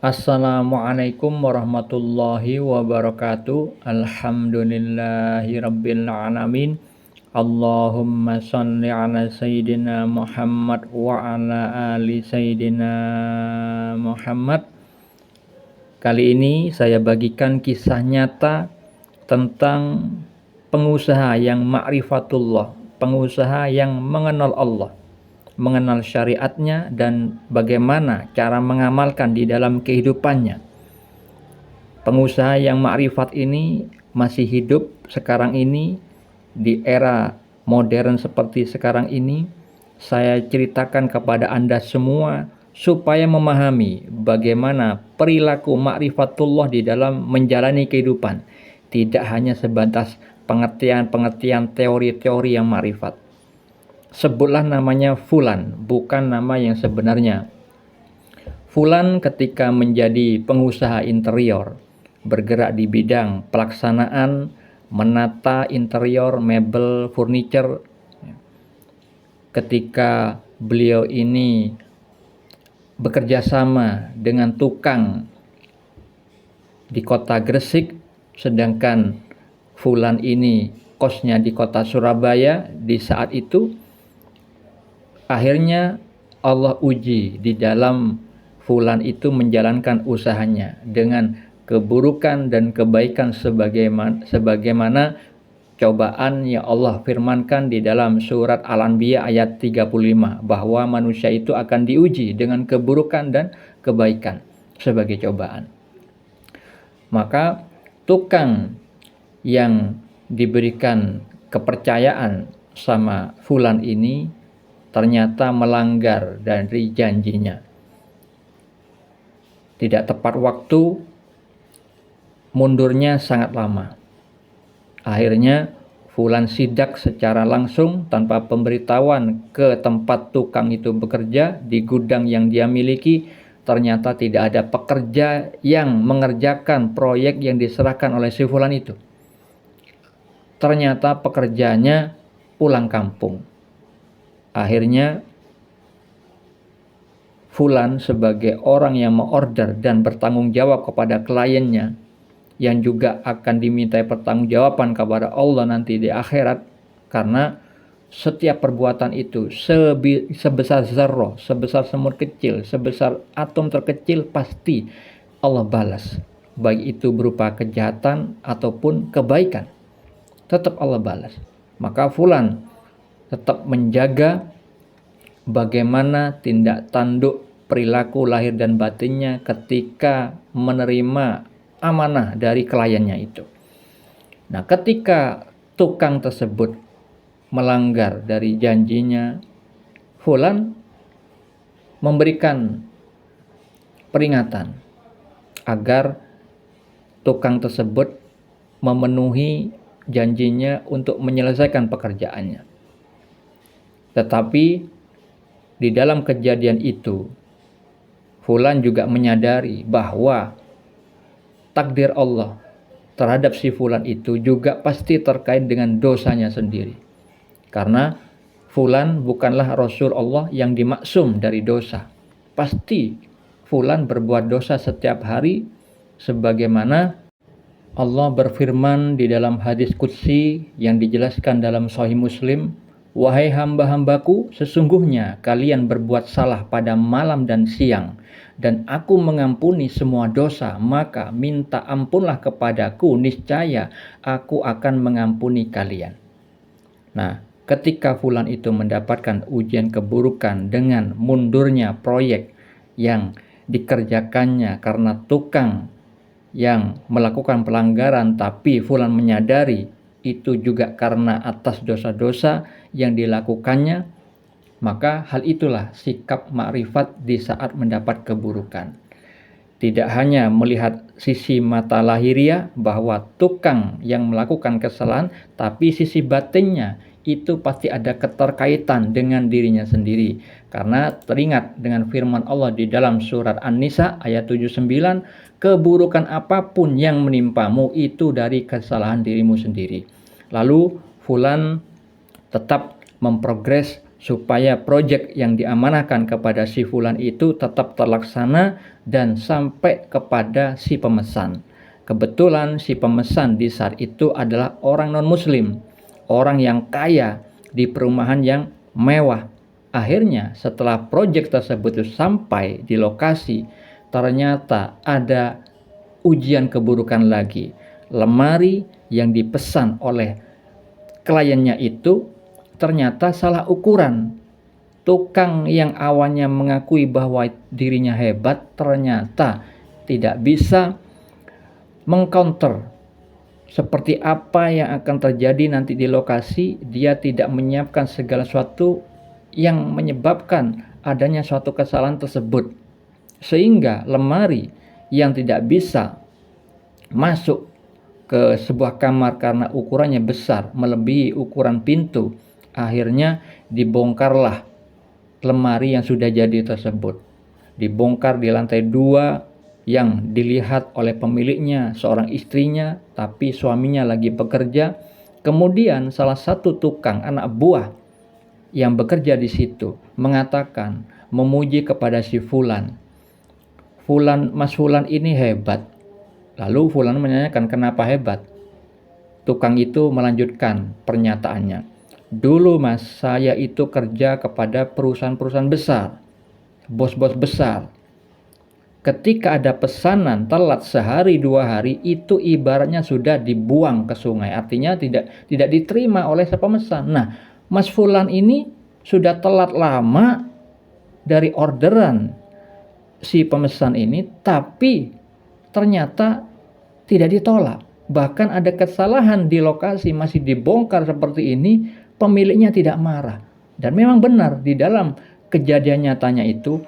Assalamualaikum warahmatullahi wabarakatuh. Alhamdulillahi rabbil alamin. Allahumma salli ala sayyidina Muhammad wa ala ali sayyidina Muhammad. Kali ini saya bagikan kisah nyata tentang pengusaha yang ma'rifatullah, pengusaha yang mengenal Allah, mengenal syariatnya, dan bagaimana cara mengamalkan di dalam kehidupannya. Pengusaha yang ma'rifat ini masih hidup sekarang ini, di era modern seperti sekarang ini. Saya ceritakan kepada Anda semua supaya memahami bagaimana perilaku ma'rifatullah di dalam menjalani kehidupan. Tidak hanya sebatas pengertian-pengertian teori-teori yang ma'rifat. Sebutlah namanya Fulan, bukan nama yang sebenarnya. Fulan ketika menjadi pengusaha interior, bergerak di bidang pelaksanaan, menata interior, mebel, furniture. Ketika beliau ini bekerja sama dengan tukang di kota Gresik, sedangkan Fulan ini kosnya di kota Surabaya di saat itu, akhirnya Allah uji di dalam Fulan itu menjalankan usahanya dengan keburukan dan kebaikan sebagaimana cobaan yang Allah firmankan di dalam surat Al-Anbiya ayat 35, bahwa manusia itu akan diuji dengan keburukan dan kebaikan sebagai cobaan. Maka tukang yang diberikan kepercayaan sama Fulan ini ternyata melanggar dari janjinya. Tidak tepat waktu, mundurnya sangat lama. Akhirnya Fulan sidak secara langsung tanpa pemberitahuan ke tempat tukang itu bekerja di gudang yang dia miliki. Ternyata tidak ada pekerja yang mengerjakan proyek yang diserahkan oleh si Fulan itu. Ternyata pekerjanya pulang kampung. Akhirnya Fulan sebagai orang yang mengorder dan bertanggung jawab kepada kliennya, yang juga akan dimintai pertanggungjawaban kepada Allah nanti di akhirat, karena setiap perbuatan itu sebesar zarrah, sebesar semut kecil, sebesar atom terkecil, pasti Allah balas, baik itu berupa kejahatan ataupun kebaikan, tetap Allah balas. Maka Fulan tetap menjaga bagaimana tindak tanduk perilaku lahir dan batinnya ketika menerima amanah dari kliennya itu. Nah, ketika tukang tersebut melanggar dari janjinya, Fulan memberikan peringatan agar tukang tersebut memenuhi janjinya untuk menyelesaikan pekerjaannya. Tetapi di dalam kejadian itu, Fulan juga menyadari bahwa takdir Allah terhadap si Fulan itu juga pasti terkait dengan dosanya sendiri. Karena Fulan bukanlah Rasul Allah yang dimaksum dari dosa. Pasti Fulan berbuat dosa setiap hari, sebagaimana Allah berfirman di dalam hadis qudsi yang dijelaskan dalam Sahih Muslim, "Wahai hamba-hambaku, sesungguhnya kalian berbuat salah pada malam dan siang, dan aku mengampuni semua dosa, maka minta ampunlah kepadaku, niscaya aku akan mengampuni kalian." Nah, ketika Fulan itu mendapatkan ujian keburukan dengan mundurnya proyek yang dikerjakannya karena tukang yang melakukan pelanggaran, tapi Fulan menyadari itu juga karena atas dosa-dosa yang dilakukannya, maka hal itulah sikap makrifat di saat mendapat keburukan. Tidak hanya melihat sisi mata lahiriah bahwa tukang yang melakukan kesalahan, tapi sisi batinnya itu pasti ada keterkaitan dengan dirinya sendiri. Karena teringat dengan firman Allah di dalam surat An-Nisa ayat 79, keburukan apapun yang menimpamu itu dari kesalahan dirimu sendiri. Lalu Fulan tetap memprogres supaya proyek yang diamanahkan kepada si fulan itu tetap terlaksana dan sampai kepada si pemesan. Kebetulan si pemesan di saat itu adalah orang non-muslim, orang yang kaya di perumahan yang mewah. Akhirnya setelah proyek tersebut sampai di lokasi, ternyata ada ujian keburukan lagi. Lemari yang dipesan oleh kliennya itu ternyata salah ukuran. Tukang yang awalnya mengakui bahwa dirinya hebat ternyata tidak bisa mengcounter seperti apa yang akan terjadi nanti di lokasi. Dia tidak menyiapkan segala sesuatu yang menyebabkan adanya suatu kesalahan tersebut, sehingga lemari yang tidak bisa masuk ke sebuah kamar karena ukurannya besar melebihi ukuran pintu, akhirnya dibongkarlah lemari yang sudah jadi tersebut. Dibongkar di lantai 2 yang dilihat oleh pemiliknya, seorang istrinya, tapi suaminya lagi bekerja. Kemudian salah satu tukang anak buah yang bekerja di situ mengatakan, memuji kepada si Fulan. Mas Fulan ini hebat. Lalu Fulan menanyakan kenapa hebat. Tukang itu melanjutkan pernyataannya. Dulu mas, saya itu kerja kepada perusahaan-perusahaan besar, bos-bos besar. Ketika ada pesanan telat sehari 2 hari, itu ibaratnya sudah dibuang ke sungai. Artinya tidak diterima oleh si pemesan. Nah, Mas Fulan ini sudah telat lama dari orderan si pemesan ini, tapi ternyata tidak ditolak. Bahkan ada kesalahan di lokasi, masih dibongkar seperti ini, pemiliknya tidak marah. Dan memang benar, di dalam kejadian nyatanya itu,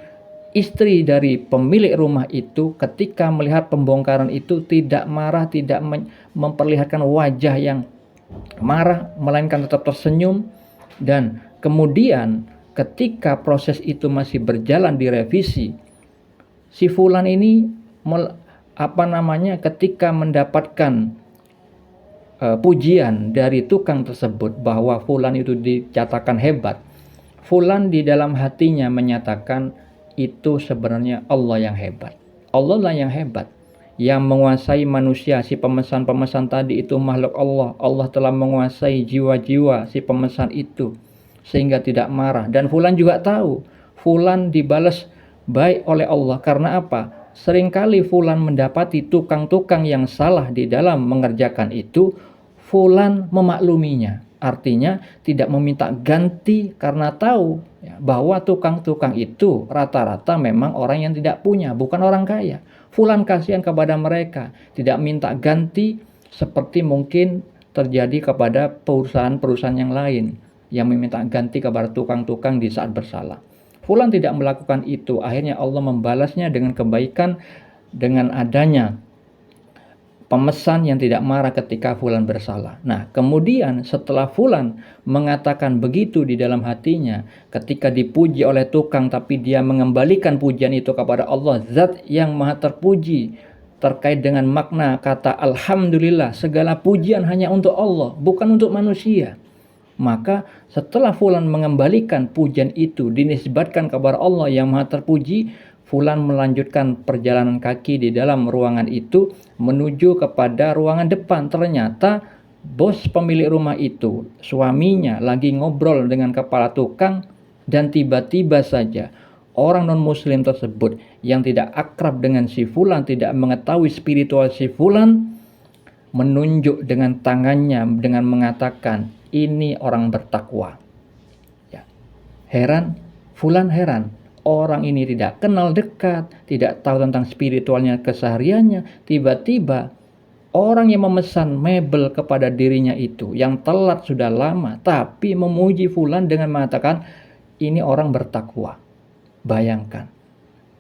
istri dari pemilik rumah itu ketika melihat pembongkaran itu tidak marah, tidak memperlihatkan wajah yang marah, melainkan tetap tersenyum. Dan kemudian ketika proses itu masih berjalan direvisi, si Fulan ini ketika mendapatkan pujian dari tukang tersebut bahwa Fulan itu dicatakan hebat, Fulan di dalam hatinya menyatakan itu sebenarnya Allah yang hebat. Allah lah yang hebat, yang menguasai manusia. Si pemesan-pemesan tadi itu makhluk Allah. Allah telah menguasai jiwa-jiwa si pemesan itu sehingga tidak marah. Dan Fulan juga tahu Fulan dibalas baik oleh Allah. Karena apa? Seringkali Fulan mendapati tukang-tukang yang salah di dalam mengerjakan itu, Fulan memakluminya. Artinya tidak meminta ganti karena tahu bahwa tukang-tukang itu rata-rata memang orang yang tidak punya, bukan orang kaya. Fulan kasihan kepada mereka, tidak minta ganti seperti mungkin terjadi kepada perusahaan-perusahaan yang lain yang meminta ganti kepada tukang-tukang di saat bersalah. Fulan tidak melakukan itu. Akhirnya Allah membalasnya dengan kebaikan dengan adanya pemesan yang tidak marah ketika Fulan bersalah. Nah, kemudian setelah Fulan mengatakan begitu di dalam hatinya, ketika dipuji oleh tukang tapi dia mengembalikan pujian itu kepada Allah, Zat yang Maha Terpuji, terkait dengan makna kata Alhamdulillah, segala pujian hanya untuk Allah, bukan untuk manusia. Maka setelah Fulan mengembalikan pujian itu dinisbatkan kepada Allah yang Maha Terpuji, Fulan melanjutkan perjalanan kaki di dalam ruangan itu menuju kepada ruangan depan. Ternyata bos pemilik rumah itu, suaminya lagi ngobrol dengan kepala tukang, dan tiba-tiba saja orang non-muslim tersebut yang tidak akrab dengan si Fulan, tidak mengetahui spiritual si Fulan, menunjuk dengan tangannya dengan mengatakan, ini orang bertakwa. Ya. Heran, Fulan heran. Orang ini tidak kenal dekat, tidak tahu tentang spiritualnya kesehariannya. Tiba-tiba orang yang memesan mebel kepada dirinya itu, yang telat sudah lama, tapi memuji Fulan dengan mengatakan, ini orang bertakwa. Bayangkan,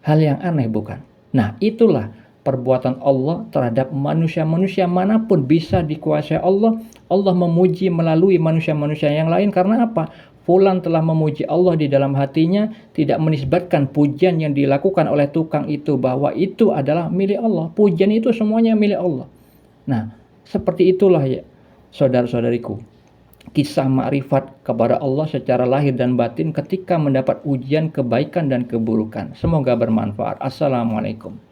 hal yang aneh bukan? Nah, itulah perbuatan Allah terhadap manusia-manusia manapun bisa dikuasai Allah. Allah memuji melalui manusia-manusia yang lain. Karena apa? Fulan telah memuji Allah di dalam hatinya, tidak menisbatkan pujian yang dilakukan oleh tukang itu bahwa itu adalah milik Allah. Pujian itu semuanya milik Allah. Nah, seperti itulah ya saudara-saudariku. kisah makrifat kepada Allah secara lahir dan batin ketika mendapat ujian kebaikan dan keburukan. Semoga bermanfaat. Assalamualaikum.